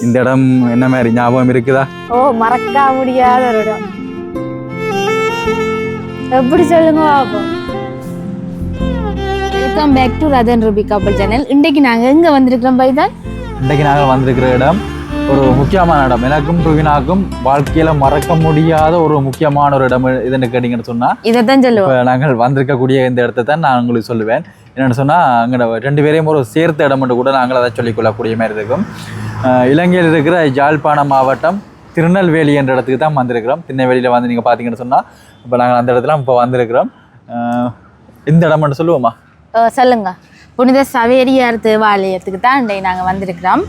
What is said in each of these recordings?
இந்த இடம் என்ன மாதிரி ஞாபகம் இருக்குதா? ஓ, மறக்க முடியாத ஒரு இடம். எப்படி சொல்லுங்க பாப்போம். வெல்கம் பேக் டு ரதன் ரூபி கப்பல் சேனல். இன்றைக்கு நாங்கள் எங்கே வந்திருக்கிறோம் பைதான்? இன்றைக்கு நாங்கள் வந்திருக்கிற இடம் ஒரு முக்கியமான இடம். எனக்கும் ருவினாக்கும் வாழ்க்கையில் மறக்க முடியாத ஒரு முக்கியமான ஒரு இடம். இதுன்னு கேட்டிங்கன்னு சொன்னால் இதைத்தான் சொல்லுவோம். இப்போ நாங்கள் வந்திருக்கக்கூடிய இந்த இடத்த தான் நான் உங்களுக்கு சொல்லுவேன். என்னென்னு சொன்னால் அங்கே ரெண்டு பேரையும் ஒரு சேர்த்த இடம்னு கூட நாங்கள் அதை சொல்லிக்கொள்ளக்கூடிய மாதிரி இருக்கும். இலங்கையில் இருக்கிற யாழ்ப்பாணம் மாவட்டம் திருநெல்வேலி என்ற இடத்துக்கு தான் வந்திருக்கிறோம். திருநெல்வேலியில் வந்து நீங்கள் பார்த்தீங்கன்னு சொன்னால் இப்போ நாங்கள் அந்த இடத்துல இப்போ வந்திருக்கிறோம். இந்த இடம்னு சொல்லுவோமா? சொல்லுங்க. புனித சவேரியார் தேவாலயத்துக்கு தான் இன்றைக்கு நாங்கள் வந்திருக்கிறோம்.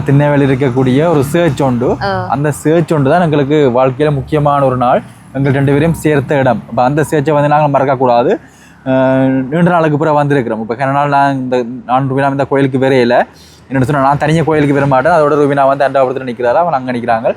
திருநெல்வேலி இருக்கக்கூடிய ஒரு சேர்ச் உண்டு. அந்த சேர்ச் உண்டு தான் எங்களுக்கு வாழ்க்கையில் முக்கியமான ஒரு நாள். எங்கள் ரெண்டு பேரையும் சேர்த்த இடம். இப்போ அந்த சேர்ச்சை வந்து நாங்கள் மறக்கக்கூடாது. நீண்ட நாளுக்கு பிறகு வந்திருக்கிறோம். இப்போ கொஞ்ச நாள் நான் ரூபினா இந்த கோயிலுக்கு வேறே இல்லை. என்னென்னு சொன்னால் நான் தனியாக கோயிலுக்கு வர மாட்டேன். அதோட ரூபினா வந்து அண்டாபுரத்தில் நிற்கிறாரா, அவன் அங்கே நிற்கிறாங்க.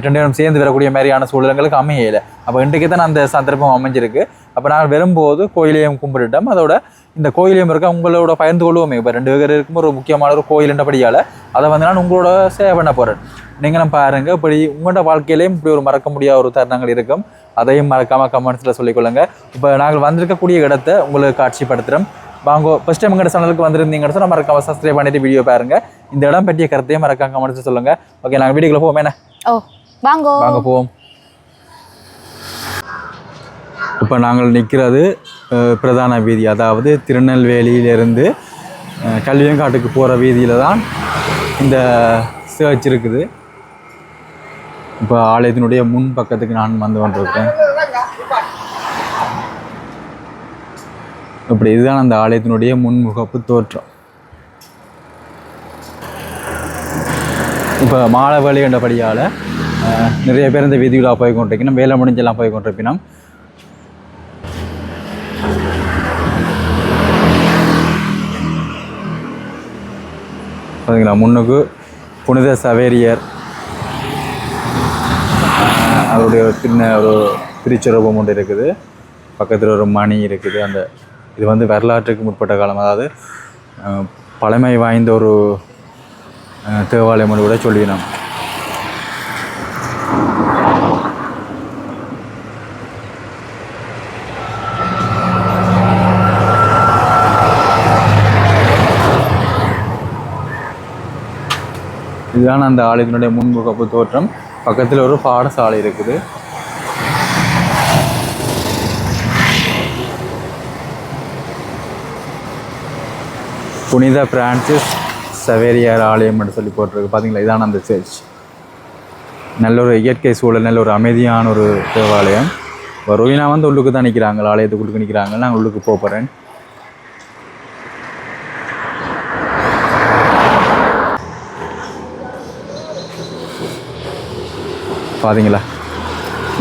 ரெண்டு பேரும் சேர்ந்து வரக்கூடிய மாதிரியான சூழல்களுக்கு அமையலை. அப்போ இன்றைக்கு தான் அந்த சந்தர்ப்பம் அமைஞ்சிருக்கு. அப்போ நாங்கள் வரும்போது கோயிலையும் கும்பிட்டுட்டோம். அதோட இந்த கோயிலையும் இருக்க உங்களோட பகிர்ந்து கொள்வோமே. இப்போ ரெண்டு பேர் இருக்கும் ஒரு முக்கியமான ஒரு கோயில் என்றபடியால் அதை வந்து நான் உங்களோட சேவ் பண்ண போகிறேன். நீங்களும் பாருங்கள், இப்படி உங்களோட வாழ்க்கையிலையும் இப்படி ஒரு மறக்க முடியாத ஒரு தருணங்கள் இருக்கும். அதையும் மறக்காமல் கமெண்ட்ஸில் சொல்லிக்கொள்ளுங்க. இப்போ நாங்கள் வந்திருக்கக்கூடிய இடத்த உங்களுக்கு காட்சிப்படுத்துகிறோம். வாங்க. ஃபஸ்ட் டைம் எங்கள் சேனலுக்கு வந்திருந்தீங்கன்னு சொன்னால் மறக்காம சப்ஸ்கிரைப் பண்ணிட்டு வீடியோ பாருங்கள். இந்த இடம் பற்றிய கருத்தையும் மறக்காம கமெண்ட்ஸ் சொல்லுங்கள். ஓகே, நாங்கள் வீடியோக்குள்ள போவோம். என்ன? வாங்க போவோம். இப்போ நாங்கள் நிற்கிறது பிரதான வீதி, அதாவது திருநெல்வேலியிலிருந்து கல்வியங்காட்டுக்கு போகிற வீதியில் தான் இந்த சர்ச் இருக்குது. இப்போ ஆலயத்தினுடைய முன் பக்கத்துக்கு நான் வந்து கொண்டிருக்கேன். இப்படி இதுதான் அந்த ஆலயத்தினுடைய முன்முகப்பு தோற்றம். இப்போ மாலை வேலை என்றபடியால் நிறைய பேர் இந்த வீதிகளாக போய் கொண்டிருக்கணும். வேலை முடிஞ்செல்லாம் போய் கொண்டிருப்பினோம். பார்த்தீங்களா, முன்னுக்கு புனித சவேரியார் அவருடைய சின்ன ஒரு திருச்சரூபம் ஒன்று இருக்குது. பக்கத்தில் ஒரு மணி இருக்குது. அந்த இது வந்து வரலாற்றுக்கு முற்பட்ட காலம், அதாவது பழமை வாய்ந்த ஒரு தேவாலயம் கூட சொல்லினோம். இதுதான் அந்த ஆலயத்தினுடைய முன்முகப்பு தோற்றம். பக்கத்தில் ஒரு பாடசாலை இருக்குது. புனித பிரான்சிஸ் சவேரியார் ஆலயம் என்று சொல்லி போட்டிருக்கு. பார்த்தீங்களா, இதான் அந்த சர்ச். நல்ல ஒரு இயற்கை சூழல், நல்ல ஒரு அமைதியான ஒரு தேவாலயம். ருவினா வந்து உள்ளுக்கு தான் நிற்கிறாங்க, ஆலயத்துக்குள்ளுக்கு நிற்கிறாங்க. நான் உள்ளுக்கு போகிறேன். பார்த்தீங்களா,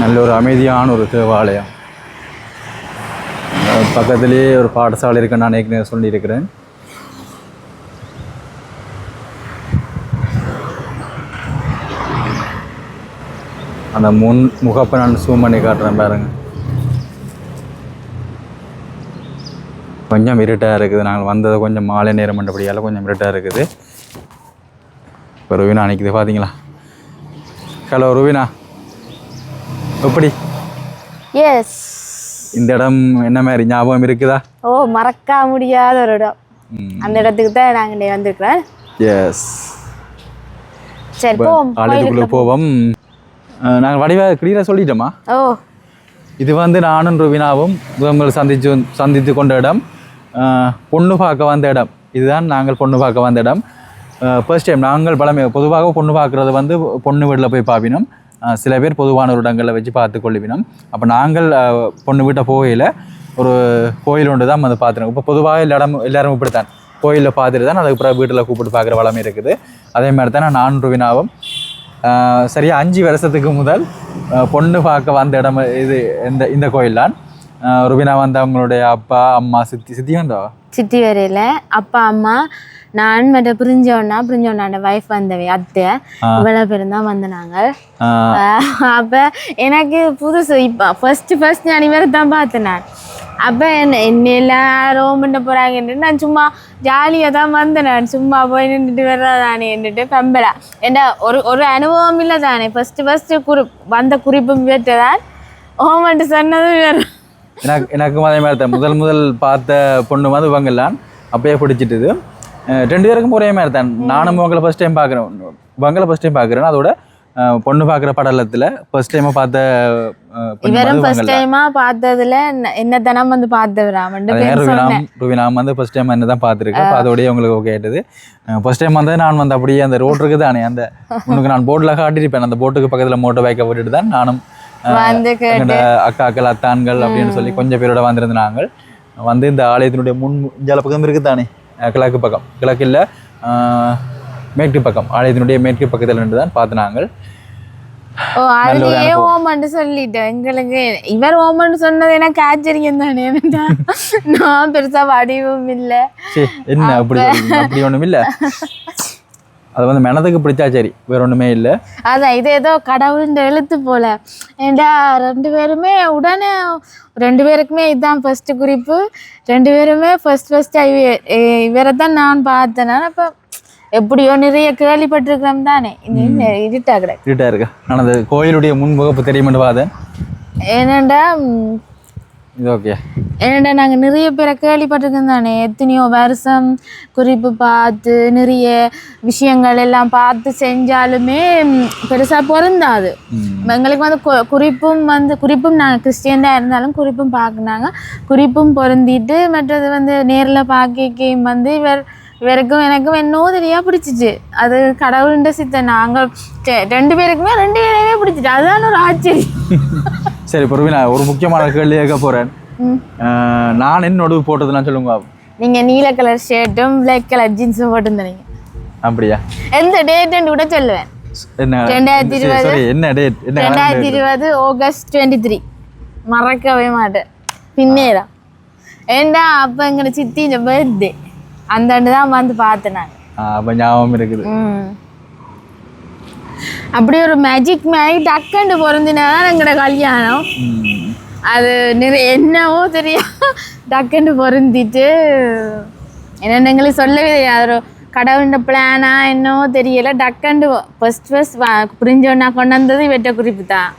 நல்ல ஒரு அமைதியான ஒரு தேவாலயம். பக்கத்துலேயே ஒரு பாடசாலை இருக்குன்னு நான் ஏற்கனவே சொல்லியிருக்கிறேன். அந்த முன் முகப்பை நான் ஜூம் பண்ணி காட்டுறேன் பாருங்க. கொஞ்சம் இருட்டாக இருக்குது. நாங்கள் வந்தது கொஞ்சம் மாலை நேரம் பண்ணபடியால் கொஞ்சம் இருட்டாக இருக்குது. இப்போ ருவினா நிற்குது பார்த்தீங்களா. ஹலோ ருவினா, எப்படி? எஸ். இந்த இடம் என்ன மாதிரி ஞாபகம் இருக்குதா? ஓ, மறக்க முடியாத ஒரு இடம். அந்த இடத்துக்கு தான் நாங்கள் வந்திருக்கிறோம். எஸ். சரி, போவோம். ஆலயத்துக்குள்ளே போவோம். நாங்கள் வடிவாக கிளியராக சொல்லிட்டோமா? ஓ, இது வந்து நானும் ருவினாவும் முதல் சந்தித்து கொண்ட இடம். பொண்ணு பார்க்க வந்த இடம். இதுதான் நாங்கள் பொண்ணு பார்க்க வந்த இடம். ஃபர்ஸ்ட் டைம் நாங்கள் பொதுவாக பொண்ணு பார்க்குறது வந்து பொண்ணு வீட்டில் போய் பார்ப்பினோம். சில பேர் பொதுவான ஒரு இடங்களில் வச்சு பார்த்து கொள்ளுவினோம். அப்போ நாங்கள் பொண்ணு வீட்டை போகையில் ஒரு கோயில் ஒன்று தான் வந்து பார்த்துனோம். இப்போ பொதுவாக எல்லாரும் இப்படித்தான் கோயிலில் பார்த்துட்டு தான் அதுக்கப்புறம் வீட்டில் கூப்பிட்டு பார்க்குற வளமே இருக்குது. அதே மாதிரி தான் நான் ருவினாவும் சரியாக 5 வருஷத்துக்கு முதல் பொண்ணு பார்க்க வந்த இடம் இது இந்த கோயில் தான். ருபினா வந்து அவங்களுடைய அப்பா அம்மா சித்தி வந்தா சித்தி வரையில அப்பா அம்மா நான் மற்ற பிரிஞ்சோன்னா வைஃப் வந்தவை அத்தை இவ்வளோ பேரும் தான் வந்தனாங்க. அப்போ எனக்கு புதுசு இப்போ ஃபர்ஸ்ட் நான் இவரை தான் பார்த்தேன். நான் அப்ப என்ன எல்லாரும் பண்ண போறாங்கன்னு நான் சும்மா ஜாலியா தான் வந்தேன். நான் சும்மா போய் நின்றுட்டு வர்றதானே என்னட்டு பெம்பலா என்ன ஒரு அனுபவம் இல்லை தானே. ஃபர்ஸ்ட் வந்த குறிப்பும் பெற்றதான் ஓமன்ட்டு சொன்னது வேற. எனக்கும் அதே மாதிரி தான் முதல் பார்த்த பொண்ணு வந்து இவங்கெல்லாம் அப்பயே பிடிச்சிட்டுது. 2 பேருக்கும் ஒரே மாதிரி தான். நானும் இவங்களை ஃபர்ஸ்ட் டைம் பார்க்குறேன். அதோட பொண்ணு பார்க்குற படலத்தில் ஃபர்ஸ்ட் டைமாக பார்த்த இவரும் ஃபர்ஸ்ட் டைமா பார்த்ததுல என்ன தனம் வந்து பார்த்தவராமன் ரூபினாம் வந்து ஃபர்ஸ்ட் டைம் என்ன தான் பார்த்துருக்கேன். அப்போ அதோடய உங்களுக்கு ஓகே ஆயிட்டது. ஃபர்ஸ்ட் டைம் வந்து நான் வந்து அப்படியே அந்த ரோட் இருக்குது தானே, அந்த உனக்கு நான் போர்டில் காட்டியிருப்பேன். அந்த போட்டுக்கு பக்கத்தில் மோட்டர் பைக்கை விட்டுட்டு தான் நானும் எங்களோட அக்காக்கள் அத்தான்கள் அப்படின்னு சொல்லி கொஞ்சம் பேரோட வந்திருந்தாங்க. வந்து இந்த ஆலயத்தினுடைய ஜல பக்கம் இருக்குது தானே, கிழக்கு பக்கம், கிழக்கு இல்லை மேற்கு பக்கம், ஆலயத்தினுடைய மேற்கு பக்கத்தில் நின்று தான் பார்த்தினாங்க. ஓ அதுலயே ஓமன்னு சொல்லிட்டேன். எங்களுக்கு இவர் ஓமன்னு சொன்னது எனக்கு ஆச்சரியம் தானே. நான் பெருசா வடிவும் இல்லை என்ன அப்படி ஒண்ணும் இல்லை. அது வந்து மனதுக்கு பிடிச்சா சரி, வேற ஒண்ணுமே இல்லை. அதான் இது ஏதோ கடவுள் எழுத்து போல. ஏண்டா 2 பேருமே உடனே 2 பேருக்குமே இதுதான் ஃபர்ஸ்ட் குறிப்பு. 2 பேருமே ஃபர்ஸ்ட் இவரை தான் நான் பார்த்தேன். அப்ப எப்படியோ நிறைய கேள்விப்பட்டிருக்கிறோம் தானே. இருட்டா இருக்கா? நான் அந்த கோயிலுடைய முன்முகப்பு தெரியுமென்று பார்த்தேன். ஏனண்டா இது ஓகே. ஏனண்டா நாங்கள் நிறைய பேரை கேள்விப்பட்டிருக்கோம் தானே. எத்தனையோ வருஷம் குறிப்பு பார்த்து நிறைய விஷயங்கள் எல்லாம் பார்த்து செஞ்சாலுமே பெருசாக பொருந்தாது. எங்களுக்கு வந்து குறிப்பும் நாங்கள் கிறிஸ்டியனாக இருந்தாலும் குறிப்பும் பார்க்குனாங்க. குறிப்பும் பொருந்திட்டு மற்றது வந்து நேரில் பார்க்கையும் வந்து இவருக்கும் எனக்கும் என்னவோ தெரியா பிடிச்சிச்சு. அது கடவுள்ன்ற சித்தம். நாங்கள் 2 பேருக்குமே 2 பேரையுமே பிடிச்சிட்டு, அதுதான் ஒரு ஆச்சரியம். சரி பொறுமையா ஒரு முக்கியமான கேள்வி கேட்க போறேன். நான் என்னோட போட்டதுலாம் சொல்லுங்க. நீங்க நீல கலர் ஷர்ட்டும் பிளாக் கலர் ஜீன்ஸும் போட்டுருந்தீங்க. அப்படியா? எந்த டேட் கூட சொல்லுவேன். 2020 ஆகஸ்ட் 23. மறக்கவே மாட்டேன். பின்னேதான் ஏண்டா அப்ப எங்க சித்தி பர்த்டே அந்த தான் வந்து பார்த்தேன் நான். அப்ப ஞாபகம் இருக்குது. அப்படி ஒரு மேஜிக் மாதிரி டக்குன்னு பொருந்தினாதான் எங்களோட கல்யாணம். அது என்னவோ தெரியும் டக்குன்னு பொருந்திட்டு என்னென்னு எங்களுக்கு சொல்லவே தெரியாது. ஒரு கடவுண்ட பிளானா என்னவோ தெரியல. டக்குண்டு ஃபர்ஸ்ட் புரிஞ்சோன்னா கொண்டு வந்தது வெட்ட குறிப்பு தான்.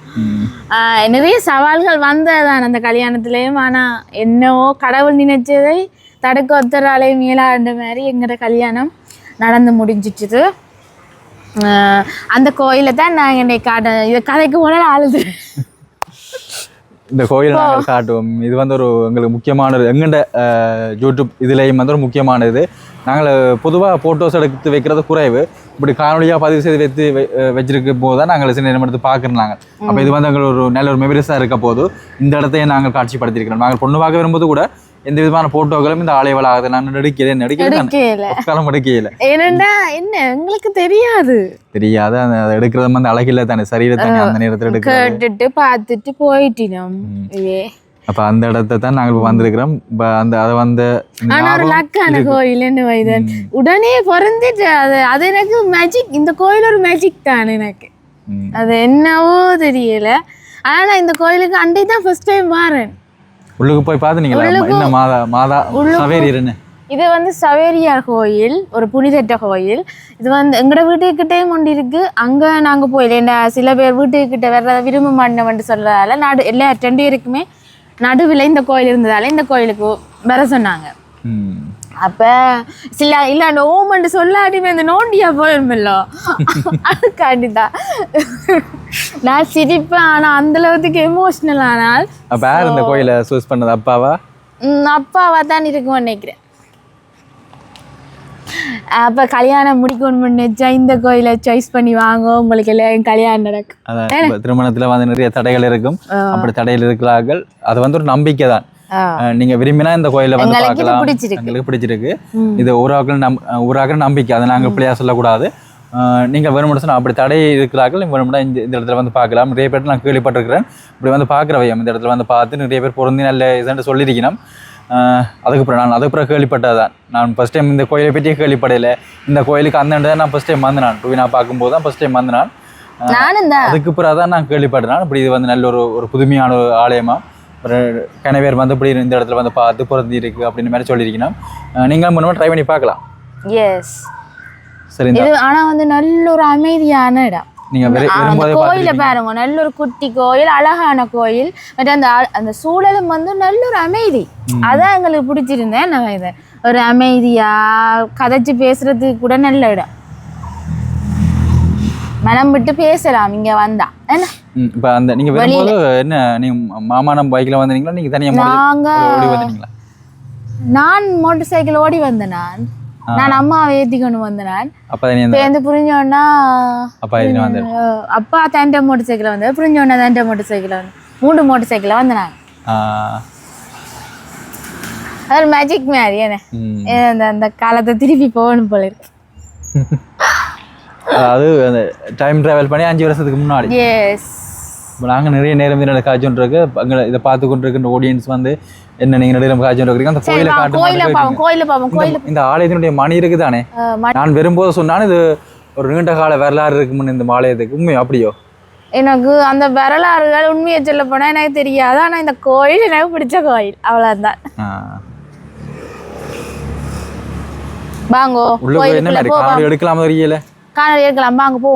நிறைய சவால்கள் வந்ததுதான் அந்த கல்யாணத்துலேயும். ஆனால் என்னவோ கடவுள் நினைச்சதை தடுக்க ஒத்தராலே மேலாண்ட மாதிரி எங்களோட கல்யாணம் நடந்து முடிஞ்சிட்டுது. அந்த கோயிலை தான் நாங்கள் இன்னைக்கு இதை கதைக்கு போன ஆளுது. இந்த கோயிலை நாங்கள் காட்டுவோம். இது வந்து ஒரு எங்களுக்கு முக்கியமானது. எங்கள்ட யூடியூப் இதுலேயும் வந்து ஒரு முக்கியமானது. நாங்கள் பொதுவாக ஃபோட்டோஸ் எடுத்து வைக்கிறது குறைவு. இப்படி காணொலியாக பதிவு செய்து வச்சிருக்கும் போது தான் நாங்கள் சில நேரம் எடுத்து பார்க்குறாங்க. அப்போ இது வந்து எங்களுக்கு ஒரு நல்ல ஒரு மெமரிஸாக இருக்க போது இந்த இடத்தையும் நாங்கள் காட்சிப்படுத்தியிருக்கிறோம். நாங்கள் பொண்ணு பார்க்க வரும்போது கூட எந்த விதமான போட்டோக்களும் இந்த ஆலய வளாகத்தை நான் எடுக்கல. ஏனண்டா என்ன எங்களுக்கு தெரியாது அந்த எடுக்கிறது வந்து அழகில்ல தானே, சரீரத்தானே அந்த நேரத்தில் கேட்டுட்டு பார்த்துட்டு போயிட்டோம். அப்ப அந்த இடத்தை தான் நாங்கள் வந்திருக்கிறோம். அந்த அதை வந்து லக்கான கோயில் என்ன வைதன் உடனே பிறந்துட்டு அது எனக்கு மேஜிக். இந்த கோயில் ஒரு மேஜிக் தான் எனக்கு. அது என்னவோ தெரியல. ஆனா இந்த கோயிலுக்கு அண்டை தான் ஃபர்ஸ்ட் டைம் வரேன். உள்ளுக்கு போய் பார்த்தீங்களா? என்ன மாதா சவேரியர்னு. இது வந்து சவேரியார் கோயில், ஒரு புனிதற்ற கோயில். இது வந்து எங்களோட வீட்டுக்கிட்டேயும் ஒன்று இருக்கு. அங்கே நாங்கள் போயில சில பேர் வீட்டுக்கிட்ட வர்றத விரும்ப மாட்டோம்னு சொல்றதால எல்லா 2 பேருக்குமே நடுவில் இந்த கோயில் இருந்ததால இந்த கோயிலுக்கு வர சொன்னாங்க. அப்ப இல்ல அந்த ஓமண்டு சொல்லாட்டிமே இந்த நோண்டியா போயிருமில்ல அதுக்காண்டிதான் நான் சிரிப்பேன். ஆனா அந்த அளவுக்கு எமோஷனல். ஆனால் இந்த கோயிலை சூஸ் பண்ணது அப்பாவா தான் இருக்கும்னு நினைக்கிறேன். அப்ப கல்யாணம் முடிக்கணும்னு நினைச்சா இந்த கோயிலை சாய்ஸ் பண்ணி வாங்க, உங்களுக்கு எல்லாம் கல்யாணம் நடக்கும். திருமணத்துல வந்து நிறைய தடைகள் இருக்கும். அப்படி தடைகள் இருக்கிறார்கள். அது வந்து ஒரு நம்பிக்கை தான். நீங்க விரும்பினா இந்த கோயிலை வந்து பார்க்கலாம். எங்களுக்கு பிடிச்சிருக்கு. இது ஊராக்கள் நம்பிக்கை. அதை நாங்கள் பிள்ளையா சொல்லக்கூடாது. நீங்கள் வேணும்னு அப்படி தடை இருக்கிறார்கள். வேணும்னா இந்த இடத்துல வந்து பார்க்கலாம். நிறைய பேர் நான் கேள்விப்பட்டிருக்கிறேன். இப்படி வந்து பார்க்குறவையும் இந்த இடத்துல வந்து பார்த்து நிறைய பேர் பொருந்தி நல்ல இதுன்னு சொல்லியிருக்கணும். அதுக்கப்புறம் கேள்விப்பட்டதான். நான் ஃபர்ஸ்ட் டைம் இந்த கோயிலை பற்றியே கேள்விப்படையில. இந்த கோயிலுக்கு அந்த நான் ஃபர்ஸ்ட் டைம் வந்து நான் டூவினா பார்க்கும்போது தான் ஃபர்ஸ்ட் டைம் வந்து அதுக்கு பிறகு தான் நான் கேள்விப்பட்டேன். இப்படி இது வந்து நல்ல ஒரு புதுமையான ஒரு ஆலயமாக ஒரு கணவர் வந்து இப்படி இந்த இடத்துல வந்து பார்த்து பொருந்தி இருக்கு அப்படின்னு மாதிரி சொல்லியிருக்கணும். நீங்கள் முன்னே ட்ரை பண்ணி பார்க்கலாம். எஸ். சரி. இது ஆனா வந்து நல்ல ஒரு அமைதியான இடம். நீங்க அந்த கோயில பாருங்க, நல்ல ஒரு குட்டி கோயில், அழகான கோயில். பட் அந்த அந்த சூழலும் வந்து நல்ல ஒரு அமைதி. அதான் எங்களுக்கு பிடிச்சிருந்தேன். நான் இதை ஒரு அமைதியா கதைச்சு பேசுறதுக்கு கூட நல்ல இடம். மனம் விட்டு பேசலாம் இங்க வந்தா. என்ன இப்போ அந்த நீங்க வரும்போது என்ன நீங்க மாமானம் பைக்ல வந்தீங்களா நீங்க தனியா ஓடி வந்தீங்களா? நான் மோட்டார் சைக்கிள் ஓடி வந்தேன். நான் அம்மாவை ஏற்றிக்கொண்டு வந்தேன். பேருந்து புரிஞ்சோன்னா அப்பா தண்டை மோட்டர் சைக்கிள் வந்தேன். புரிஞ்சோன்னா தண்டை மோட்டர் சைக்கிள் வந்து 3 மோட்டர் சைக்கிள் வந்தேன். அது ஒரு மேஜிக் மாதிரி என்ன அந்த காலத்தை திருப்பி போகணும் போல இருக்கு. அதாவது அந்த டைம் டிராவல் பண்ணி 5 வருஷத்துக்கு முன்னாடி. எஸ். இப்போ நாங்கள் நிறைய நேரம் தின காய்ச்சோன்றிருக்கு. அங்கே இதை பார்த்து கொண்டிருக்கின்ற ஆடியன்ஸ் வந்து என்ன நீங்கள் நிறைய காய்ச்சோன்றிருக்கீங்க. அந்த கோயிலை காட்டு. இந்த ஆலயத்தினுடைய மணி இருக்குது தானே, நான் வரும்போது சொன்னான் இது ஒரு நீண்ட கால வரலாறு இருக்குமுன்னு இந்த ஆலயத்துக்கு. உண்மை அப்படியோ? எனக்கு அந்த வரலாறுகள் உண்மையை சொல்ல போனால் எனக்கு தெரியாது. ஆனால் இந்த கோயில் எனக்கு பிடிச்ச கோயில், அவ்வளோதான். வாங்கோ காணொலி எடுக்கலாம், தெரியல காணொலி எடுக்கலாம். வாங்க போ.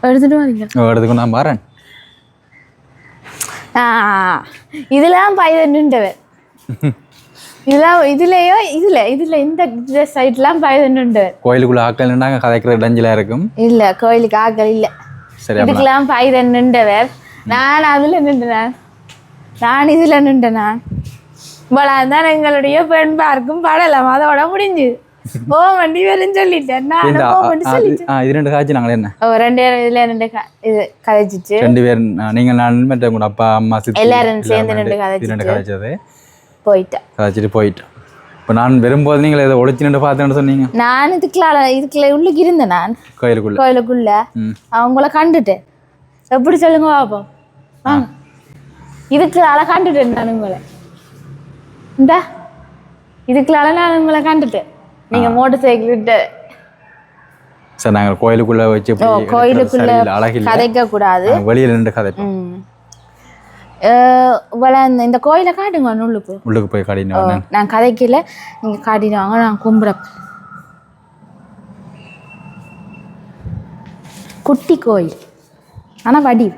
எடுத்துட்டு வரீங்க? எடுத்துக்கோ, நான் வரேன். இதெல்லாம் பைதன்னுண்டவர். இதெல்லாம் இதுலயோ இதுல இந்த சைட்லாம் பைதன்னுண்டவர். கோயிலுக்குள்ள ஆக்கள் நின்றாங்க, கதைக்கிற இடஞ்சில இருக்கும். இல்ல, கோயிலுக்கு ஆக்கள் இல்ல. இதுக்கெல்லாம் பைதன்னுண்டவர். நான் அதுல நின்றேன், நான் இதுல நின்றேன். இவ்வளவுதான் எங்களுடைய பெண் பார்க்கும் படலாம். அதோட முடிஞ்சு ஓ வண்டி வேறுன்னு சொல்லிட்டேன். இது 2 காய்ச்சி நாங்களே என்ன 2 இதுல 2 இது கதைச்சிச்சு. 2 பேர் நீங்கள் நான் மற்ற கூட அப்பா அம்மா சித்தி எல்லாரும் சேர்ந்து 2 கதைச்சது போயிட்டேன். கதைச்சிட்டு போயிட்டேன். இப்போ நான் வரும்போது நீங்கள் இதை ஒழிச்சு நின்று பார்த்தேன்னு சொன்னீங்க. நான் இதுக்குள்ள உள்ளுக்கு இருந்தேன். நான் கோயிலுக்குள்ள அவங்கள கண்டுட்டேன். எப்படி சொல்லுங்க பாப்போம். வாங்க, இதுக்குள்ள கண்டுட்டேன் நான் உங்களை. இந்த இதுக்குள்ள நான் உங்களை கண்டுட்டேன். நீங்க மோட்டர் சைக்கிள் விட்டு சார் நாங்கள் கோயிலுக்குள்ள வச்சு கோயிலுக்குள்ள கதைக்க கூடாது, வெளியில நின்று கதைப்போம். இந்த கோயிலை காட்டுங்க. உள்ளுக்கு போய் காட்டினோம். நான் கதைக்கல, நீங்க காட்டிடுவாங்க. நான் கும்பிட குட்டி கோயில் ஆனா வடி.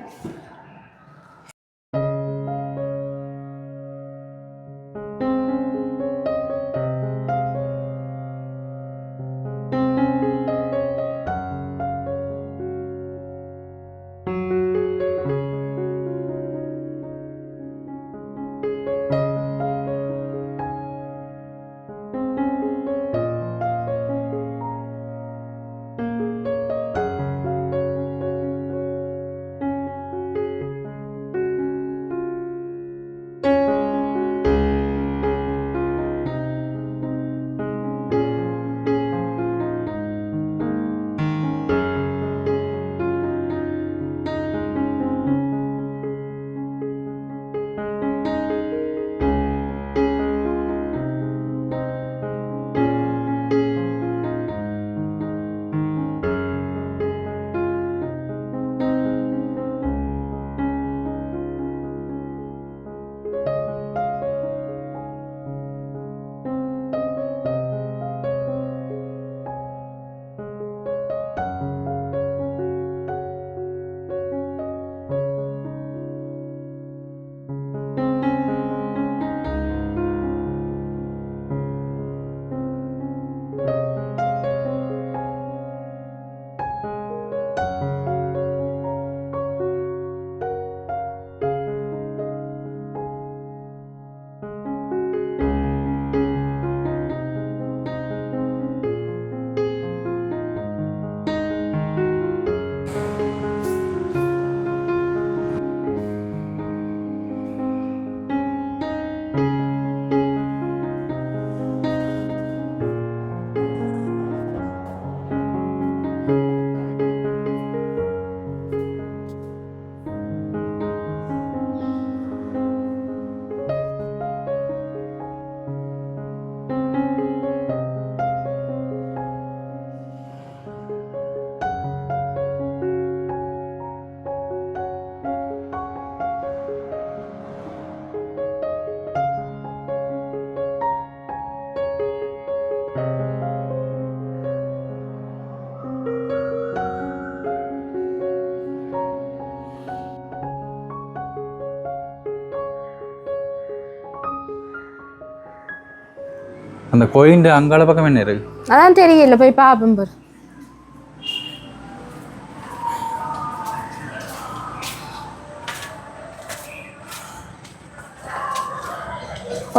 அந்த கோயில் அங்கால பக்கம் என்ன இருக்கு? அதான் தெரியல, போய் பார்ப்போம் பாரு.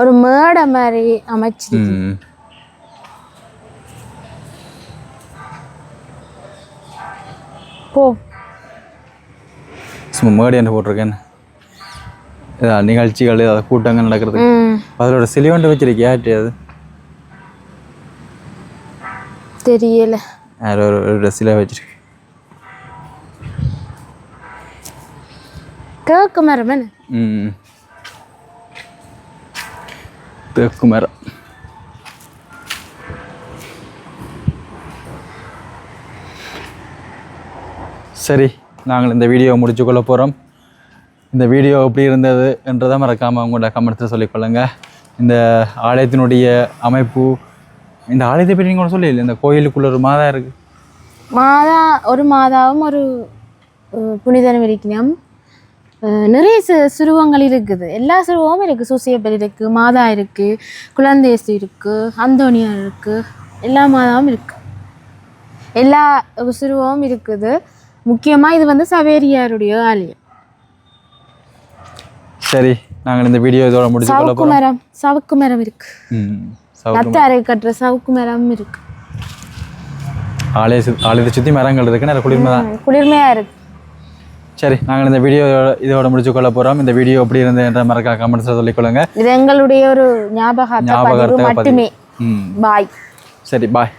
ஒரு மேடை மாதிரி அமைச்சு போ. சும்மா மேடை என்ன போட்டிருக்கேன், நிகழ்ச்சிகள் ஏதாவது கூட்டங்கள் நடக்கிறது. அதோட சிலிவண்டு வச்சிருக்கியா? அது தெரியல, யாரோ ஒரு ட்ரெஸ்ஸில் வச்சிருக்கு. கேக்கு மரம் என்ன? தேக்கு மரம். சரி, நாங்கள் இந்த வீடியோவை முடிச்சு கொள்ள போகிறோம். இந்த வீடியோ எப்படி இருந்தது என்றதை மறக்காமல் உங்களோட கமெண்ட்ஸில் சொல்லிக்கொள்ளுங்க. இந்த ஆலயத்தினுடைய அமைப்பு, இந்த ஆலயத்தை பற்றி நீங்கள் சொல்லல, இந்த கோயிலுக்குள்ள ஒரு மாதா இருக்குது. ஒரு மாதாவும் ஒரு புனிதனும் இருக்கணும். நிறைய சுருவங்கள் இருக்குது, எல்லா சுருவமும் இருக்குது. சூசியப்பர் இருக்குது, மாதா இருக்குது, குழந்தேசு இருக்குது, அந்தோனியார் இருக்குது, எல்லா மாதாவும் இருக்குது, எல்லா சுருவமும் இருக்குது. முக்கியமாக இது வந்து சவேரியாருடைய ஆலயம். சரி, நாங்கள் இந்த வீடியோ இதோட முடிச்சு சவுக்கு மரம், சவுக்கு மரம் இருக்கு, நத்தாரை கட்டுற சவுக்கு மரம் இருக்கு. ஆலயத்தை சுற்றி மரங்கள் இருக்கு, நிறைய குளிர்மையா இருக்கு. சரி, நாங்கள் இந்த வீடியோ இதோட முடிச்சு கொள்ள போகிறோம். இந்த வீடியோ எப்படி இருந்தது என்ற மறக்காம கமெண்ட்ஸில் சொல்லிக்கொள்ளுங்க. இது எங்களுடைய ஒரு ஞாபகத்தை மட்டுமே. பாய். சரி, பாய்.